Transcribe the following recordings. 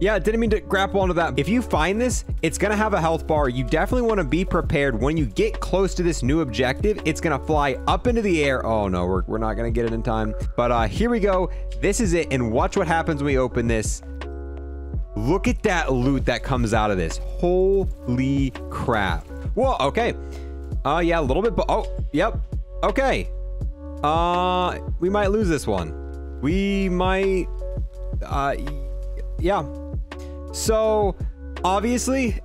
Yeah, didn't mean to grapple onto that. If you find this, it's gonna have a health bar. You definitely want to be prepared when you get close to this new objective. It's gonna fly up into the air. Oh no, we're not gonna get it in time. But here we go. This is it, and watch what happens when we open this. Look at that loot that comes out of this. Holy crap. Whoa, okay. Yeah, a little bit, but oh, yep. Okay. We might lose this one. We might, yeah. So obviously,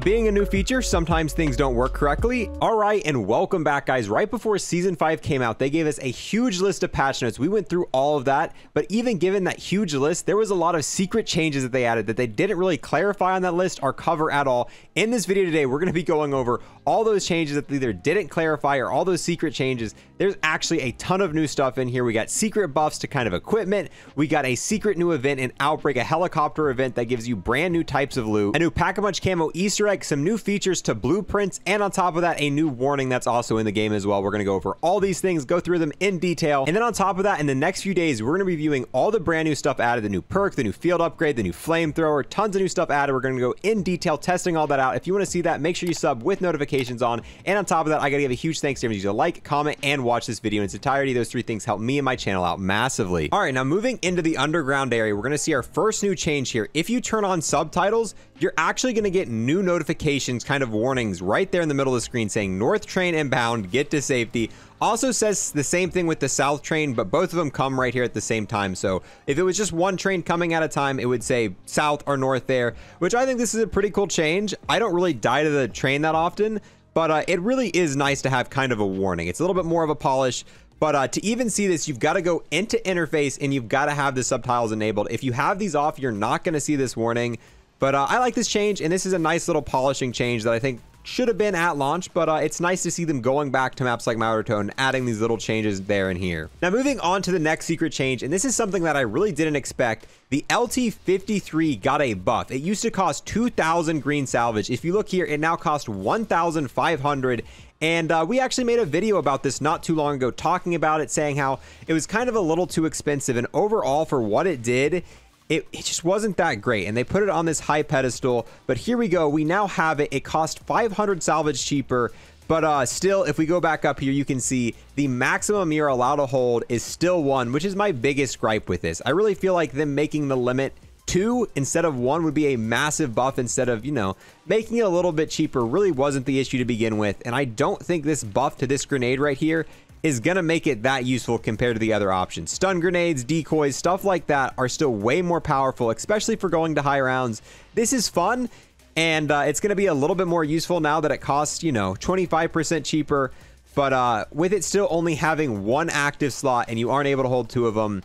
being a new feature, sometimes things don't work correctly. All right, and welcome back, guys. Right before season 5 came out, they gave us a huge list of patch notes. We went through all of that, but even given that huge list, there was a lot of secret changes that they added that they didn't really clarify on that list or cover at all. In this video today, we're going to be going over all those changes that they either didn't clarify or all those secret changes. There's actually a ton of new stuff in here. We got secret buffs to kind of equipment. We got a secret new event in Outbreak, a helicopter event that gives you brand new types of loot, a new Pack-a-Punch camo Easter egg, some new features to blueprints, and on top of that, a new warning that's also in the game as well. We're going to go over all these things, go through them in detail, and then on top of that, in the next few days, we're going to be reviewing all the brand new stuff added, the new perk, the new field upgrade, the new flamethrower, tons of new stuff added. We're going to go in detail testing all that out. If you want to see that, make sure you sub with notifications on, and on top of that, I got to give a huge thanks to everyone to like, comment, and watch this video in its entirety. Those 3 things help me and my channel out massively. All right, now moving into the underground area, we're going to see our first new change here. If you turn on subtitles, you're actually going to get new notifications, kind of warnings right there in the middle of the screen saying North train inbound, get to safety. Also says the same thing with the South train, but both of them come right here at the same time. So if it was just one train coming at a time, it would say South or North there, which I think this is a pretty cool change. I don't really die to the train that often, but it really is nice to have kind of a warning. It's a little bit more of a polish. But to even see this, you've got to go into interface and you've got to have the subtitles enabled. If you have these off, you're not going to see this warning. But I like this change, and this is a nice little polishing change that I think should have been at launch, but it's nice to see them going back to maps like Maruto and adding these little changes there and here. Now moving on to the next secret change, and this is something that I really didn't expect. The LT53 got a buff. It used to cost 2,000 green salvage. If you look here, it now costs 1,500. And we actually made a video about this not too long ago, talking about it, saying how it was kind of a little too expensive, and overall for what it did, it just wasn't that great, and they put it on this high pedestal. But here we go, we now have it. It cost 500 salvage cheaper, but still, if we go back up here, you can see the maximum you're allowed to hold is still 1, which is my biggest gripe with this. I really feel like them making the limit 2 instead of 1 would be a massive buff. Instead of, you know, making it a little bit cheaper really wasn't the issue to begin with, and I don't think this buff to this grenade right here is gonna make it that useful compared to the other options. Stun grenades, decoys, stuff like that are still way more powerful, especially for going to high rounds. This is fun, and it's gonna be a little bit more useful now that it costs, you know, 25% cheaper, but with it still only having 1 active slot and you aren't able to hold 2 of them,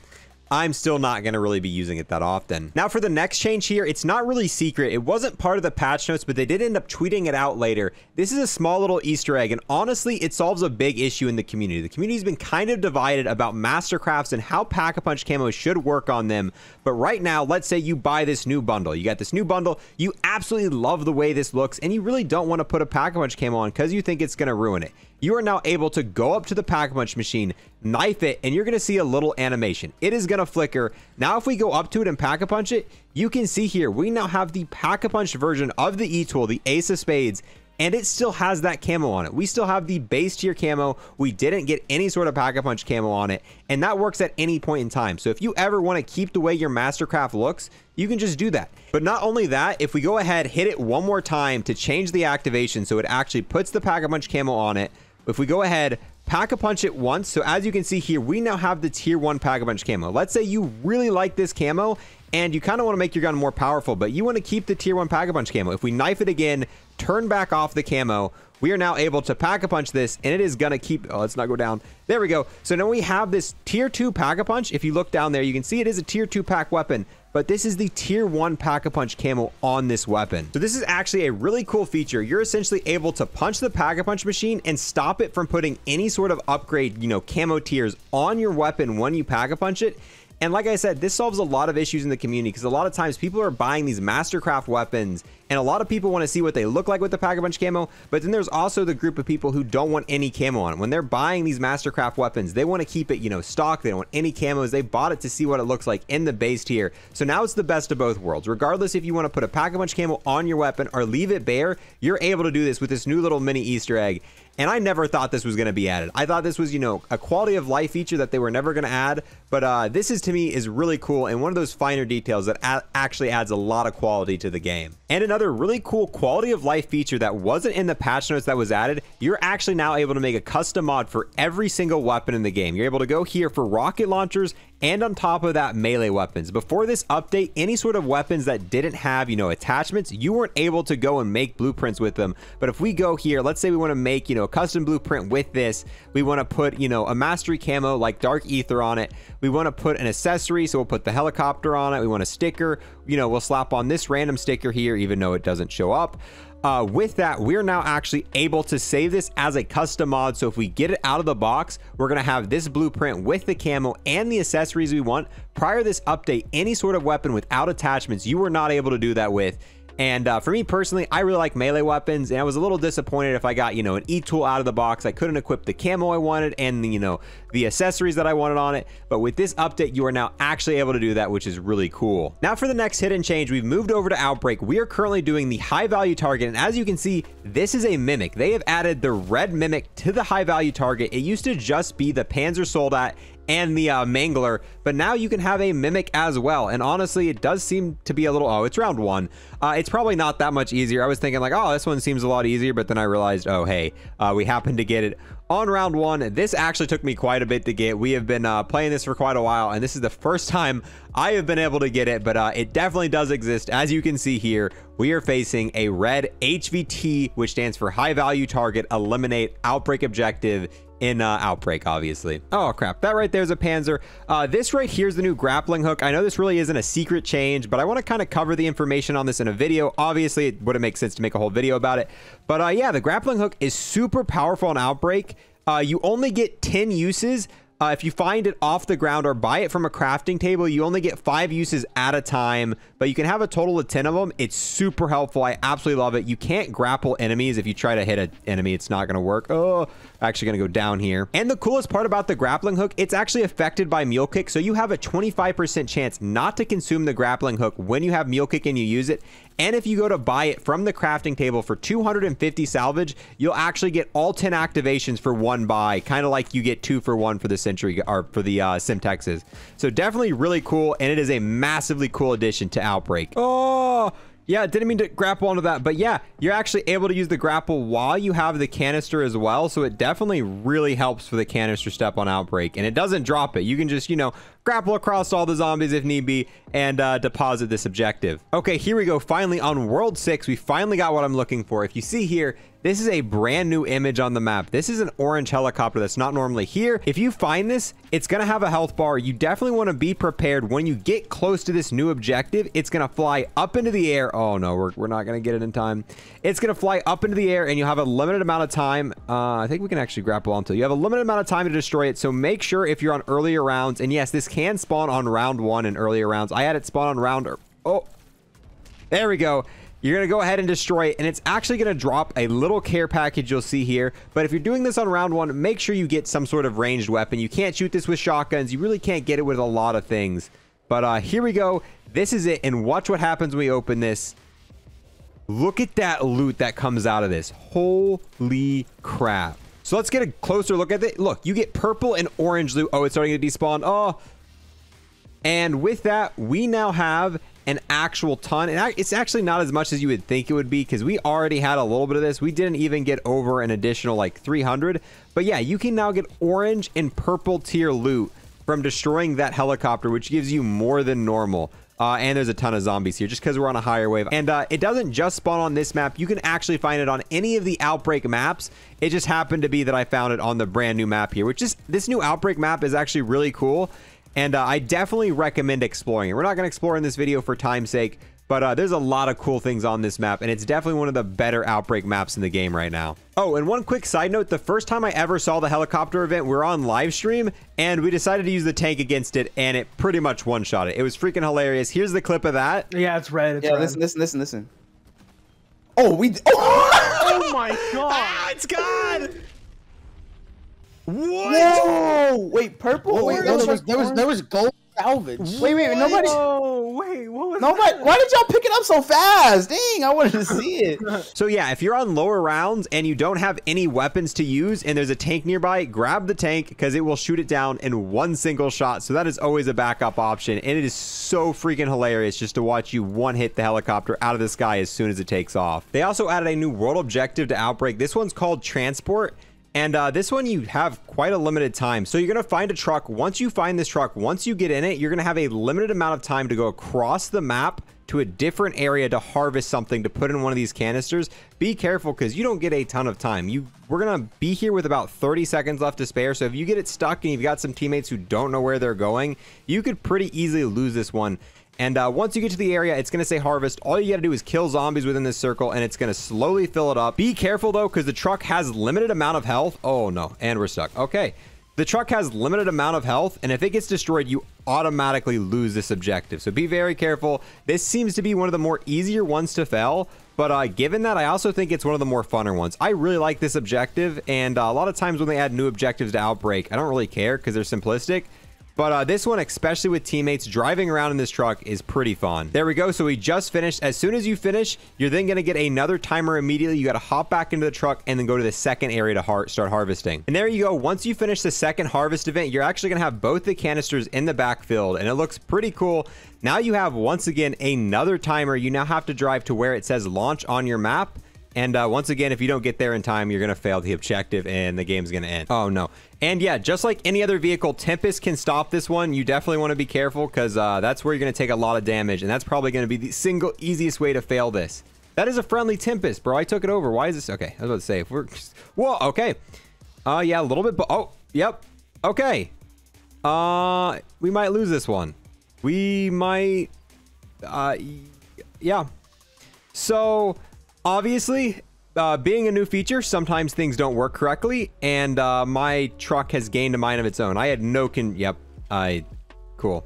I'm still not going to really be using it that often. Now for the next change here, it's not really secret. It wasn't part of the patch notes, but they did end up tweeting it out later. This is a small little Easter egg, and honestly, it solves a big issue in the community. The community's been kind of divided about Mastercrafts and how Pack-a-Punch camo should work on them. But right now, let's say you buy this new bundle. You got this new bundle, you absolutely love the way this looks, and you really don't want to put a Pack-a-Punch camo on because you think it's going to ruin it. You are now able to go up to the Pack-a-Punch machine, knife it, and you're going to see a little animation. It is going to flicker. Now, if we go up to it and Pack-a-Punch it, you can see here, we now have the Pack-a-Punch version of the E-Tool, the Ace of Spades, and it still has that camo on it. We still have the base tier camo. We didn't get any sort of Pack-a-Punch camo on it, and that works at any point in time. So if you ever want to keep the way your Mastercraft looks, you can just do that. But not only that, if we go ahead, hit it one more time to change the activation so it actually puts the Pack-a-Punch camo on it, if we go ahead, Pack-a-Punch it once, so as you can see here, we now have the tier 1 Pack-a-Punch camo. Let's say you really like this camo and you kind of want to make your gun more powerful, but you want to keep the tier 1 Pack-a-Punch camo. If we knife it again, turn back off the camo, we are now able to Pack-a-Punch this, and it is going to keep... Oh, let's not go down. There we go. So now we have this tier 2 Pack-a-Punch. If you look down there, you can see it is a tier 2 pack weapon, but this is the tier 1 Pack-a-Punch camo on this weapon. So this is actually a really cool feature. You're essentially able to punch the Pack-a-Punch machine and stop it from putting any sort of upgrade, you know, camo tiers on your weapon when you Pack-a-Punch it. And like I said, this solves a lot of issues in the community because a lot of times people are buying these Mastercraft weapons and a lot of people want to see what they look like with the Pack-a-Punch camo, but then there's also the group of people who don't want any camo on it. When they're buying these Mastercraft weapons, they want to keep it, you know, stock. They don't want any camos. They bought it to see what it looks like in the base tier. So now it's the best of both worlds. Regardless if you want to put a Pack-a-Punch camo on your weapon or leave it bare, you're able to do this with this new little mini Easter egg. And I never thought this was going to be added. I thought this was, you know, a quality of life feature that they were never going to add. But this is, to me, is really cool and one of those finer details that actually adds a lot of quality to the game. And another really cool quality of life feature that wasn't in the patch notes that was added, you're actually now able to make a custom mod for every single weapon in the game. You're able to go here for rocket launchers and on top of that, melee weapons. Before this update, any sort of weapons that didn't have, you know, attachments, you weren't able to go and make blueprints with them. But if we go here, let's say we want to make, you know, a custom blueprint with this, we want to put, you know, a mastery camo like Dark Aether on it. We want to put an accessory, so we'll put the helicopter on it. We want a sticker, you know, we'll slap on this random sticker here, even though it doesn't show up. With that, we're now actually able to save this as a custom mod. So if we get it out of the box, we're going to have this blueprint with the camo and the accessories we want. Prior to this update, any sort of weapon without attachments, you were not able to do that with. And for me personally, I really like melee weapons, and I was a little disappointed if I got, you know, an E-tool out of the box. I couldn't equip the camo I wanted and, you know, the accessories that I wanted on it. But with this update, you are now actually able to do that, which is really cool. Now for the next hidden change, we've moved over to Outbreak. We are currently doing the high value target, and as you can see, this is a mimic. They have added the red mimic to the high value target. It used to just be the Panzer Soldat and the Mangler, but now you can have a mimic as well. And honestly, it does seem to be a little, oh, it's round one. It's probably not that much easier. I was thinking like, oh, this one seems a lot easier, but then I realized, oh, hey, we happened to get it on round one. This actually took me quite a bit to get. We have been playing this for quite a while, and this is the first time I have been able to get it, but it definitely does exist. As you can see here, we are facing a red HVT, which stands for high value target, eliminate outbreak objective in Outbreak, obviously. Oh crap, that right there is a Panzer. This right here is the new grappling hook. I know this really isn't a secret change, but I want to kind of cover the information on this in a video. Obviously, it wouldn't make sense to make a whole video about it, but yeah, the grappling hook is super powerful in Outbreak. You only get 10 uses. If you find it off the ground or buy it from a crafting table, you only get 5 uses at a time, but you can have a total of 10 of them. It's super helpful. I absolutely love it. You can't grapple enemies. If you try to hit an enemy, it's not going to work. Oh, actually going to go down here. And the coolest part about the grappling hook, it's actually affected by mule kick. So you have a 25% chance not to consume the grappling hook when you have mule kick and you use it. And if you go to buy it from the crafting table for 250 salvage, you'll actually get all 10 activations for one buy, kind of like you get 2 for 1 for the Century or for the Simtexes. So definitely really cool, and it is a massively cool addition to Outbreak. Oh, yeah, didn't mean to grapple onto that, but yeah, you're actually able to use the grapple while you have the canister as well, so it definitely really helps for the canister step on Outbreak, and it doesn't drop it. You can just, you know, grapple across all the zombies if need be and deposit this objective. Okay, here we go. Finally, on World 6, we finally got what I'm looking for. If you see here, this is a brand new image on the map. This is an orange helicopter that's not normally here. If you find this, it's going to have a health bar. You definitely want to be prepared. When you get close to this new objective, it's going to fly up into the air. Oh no, we're not going to get it in time. It's going to fly up into the air, and you'll have a limited amount of time. I think we can actually grapple onto it. You have a limited amount of time to destroy it, so make sure if you're on earlier rounds, and yes, this can spawn on round 1 in earlier rounds. I had it spawn on round, oh, there we go. You're going to go ahead and destroy it, and it's actually going to drop a little care package you'll see here. But if you're doing this on round 1, make sure you get some sort of ranged weapon. You can't shoot this with shotguns. You really can't get it with a lot of things. But here we go. This is it, and watch what happens when we open this. Look at that loot that comes out of this. Holy crap. So let's get a closer look at it. Look, you get purple and orange loot. Oh, it's starting to despawn. Oh. And with that, we now have an actual ton, and it's actually not as much as you would think it would be because we already had a little bit of this. We didn't even get over an additional like 300, but yeah, you can now get orange and purple tier loot from destroying that helicopter, which gives you more than normal. And there's a ton of zombies here just because we're on a higher wave. And it doesn't just spawn on this map. You can actually find it on any of the Outbreak maps. It just happened to be that I found it on the brand new map here, which is, this new Outbreak map is actually really cool. And I definitely recommend exploring it. We're not going to explore in this video for time's sake, But there's a lot of cool things on this map, and it's definitely one of the better Outbreak maps in the game right now. Oh, and one quick side note, the first time I ever saw the helicopter event, we were on live stream, and we decided to use the tank against it, and it pretty much one-shot it. It was freaking hilarious. Here's the clip of that. Yeah, it's red. It's red. Listen. Oh, oh my god! Ah, it's gone! What? Whoa! Wait, purple? Wait, there was gold salvage. Wait, nobody. Oh, wait, what was nobody? that? Why did y'all pick it up so fast? Dang, I wanted to see it. So yeah, if you're on lower rounds and you don't have any weapons to use and there's a tank nearby, grab the tank because it will shoot it down in one single shot. So that is always a backup option, and it is so freaking hilarious just to watch you one-hit the helicopter out of the sky as soon as it takes off. They also added a new world objective to Outbreak. This one's called Transport. And this one, you have quite a limited time. So you're going to find a truck. Once you find this truck, once you get in it, you're going to have a limited amount of time to go across the map to a different area to harvest something to put in one of these canisters. Be careful because you don't get a ton of time. We're going to be here with about 30 seconds left to spare. So if you get it stuck and you've got some teammates who don't know where they're going, you could pretty easily lose this one. And once you get to the area, it's going to say harvest. All you got to do is kill zombies within this circle, and it's going to slowly fill it up. Be careful, though, because the truck has limited amount of health. Oh, no. And we're stuck. Okay. The truck has limited amount of health, and if it gets destroyed, you automatically lose this objective. So be very careful. This seems to be one of the more easier ones to fail. But given that, I also think it's one of the more funner ones. I really like this objective, and a lot of times when they add new objectives to Outbreak, I don't really care because they're simplistic. But this one, especially with teammates, driving around in this truck is pretty fun. There we go. So we just finished. As soon as you finish, you're then going to get another timer immediately. You got to hop back into the truck and then go to the second area to start harvesting. And there you go. Once you finish the second harvest event, you're actually going to have both the canisters in the backfield, and it looks pretty cool. Now you have, once again, another timer. You now have to drive to where it says launch on your map. And once again, if you don't get there in time, you're going to fail the objective and the game's going to end. Oh, no. And yeah, just like any other vehicle, Tempest can stop this one. You definitely want to be careful because that's where you're going to take a lot of damage. And that's probably going to be the single easiest way to fail this. That is a friendly Tempest, bro. I took it over. Why is this? Okay, I was about to say, if we're... Whoa, okay. Yeah, a little bit... Oh, yep. Okay. We might lose this one. We might... Yeah. So... Obviously, being a new feature, sometimes things don't work correctly, and my truck has gained a mind of its own. I had no Cool.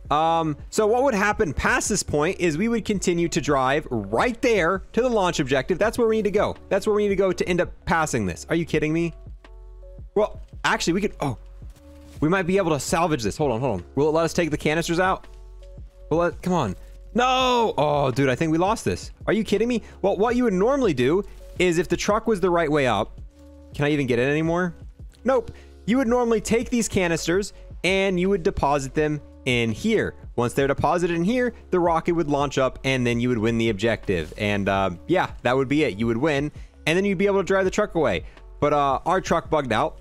So what would happen past this point is we would continue to drive right there to the launch objective. That's where we need to go. That's where we need to go to end up passing this. Are you kidding me? Well, actually, we could... Oh, we might be able to salvage this. Hold on. Will it let us take the canisters out? Come on. No! Oh, dude, I think we lost this. Are you kidding me? Well, what you would normally do is if the truck was the right way up... Can I even get in anymore? Nope. You would normally take these canisters and you would deposit them in here. Once they're deposited in here, the rocket would launch up and then you would win the objective. And yeah, that would be it. You would win and then you'd be able to drive the truck away. But our truck bugged out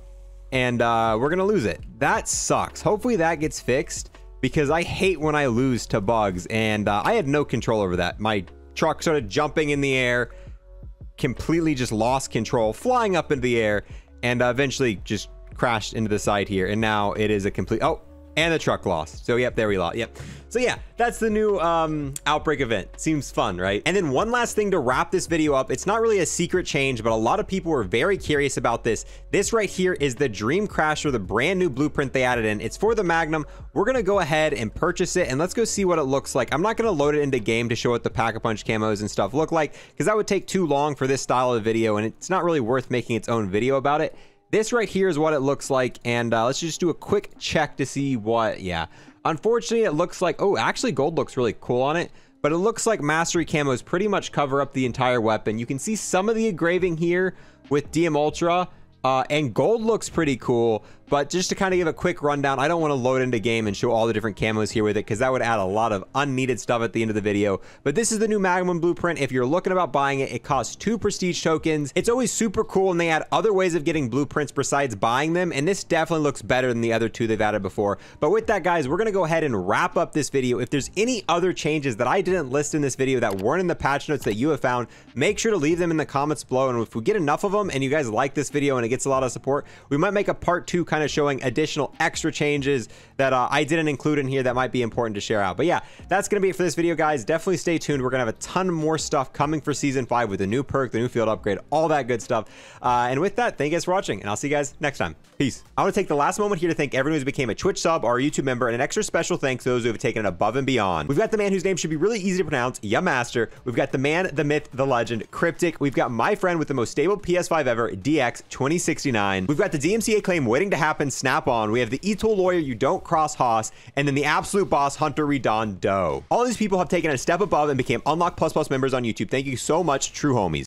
and we're going to lose it. That sucks. Hopefully that gets fixed, because I hate when I lose to bugs, and I had no control over that. My truck started jumping in the air, completely just lost control, flying up into the air, and eventually just crashed into the side here. And now it is a complete... Oh, and the truck lost. So, yep, there we lost. Yep. So, yeah, that's the new Outbreak event. Seems fun, right? And then one last thing to wrap this video up. It's not really a secret change, but a lot of people were very curious about this. This right here is the Dream Crasher, the brand new blueprint they added in. It's for the Magnum. We're going to go ahead and purchase it, and let's go see what it looks like. I'm not going to load it into game to show what the Pack-a-Punch camos and stuff look like, because that would take too long for this style of video, and it's not really worth making its own video about it. This right here is what it looks like, and let's just do a quick check to see what... Yeah, unfortunately, it looks like... Oh, actually, gold looks really cool on it, but it looks like Mastery camos pretty much cover up the entire weapon. You can see some of the engraving here with DM Ultra, and gold looks pretty cool, but just to kind of give a quick rundown, I don't want to load into game and show all the different camos here with it, because that would add a lot of unneeded stuff at the end of the video. But this is the new Magnum blueprint. If you're looking about buying it, it costs 2 prestige tokens. It's always super cool, and they add other ways of getting blueprints besides buying them, and this definitely looks better than the other 2 they've added before. But with that, guys, we're going to go ahead and wrap up this video. If there's any other changes that I didn't list in this video that weren't in the patch notes that you have found, make sure to leave them in the comments below, and if we get enough of them and you guys like this video and it gets a lot of support, we might make a part 2 kind of kind of showing additional extra changes that I didn't include in here that might be important to share out. But yeah, that's going to be it for this video, guys. Definitely stay tuned. We're going to have a ton more stuff coming for Season 5 with the new perk, the new field upgrade, all that good stuff. And with that, thank you guys for watching, and I'll see you guys next time. Peace. I want to take the last moment here to thank everyone who's became a Twitch sub or a YouTube member, and an extra special thanks to those who have taken it above and beyond. We've got the man whose name should be really easy to pronounce, Yamaster. We've got the man, the myth, the legend, Cryptic. We've got my friend with the most stable PS5 ever, DX2069. We've got the DMCA claim waiting to happen, Snap On. We have the E-Tool lawyer, you don't cross Haas, and then the absolute boss, Hunter Redon Doe. All these people have taken a step above and became Unlock++ members on YouTube. Thank you so much, true homies.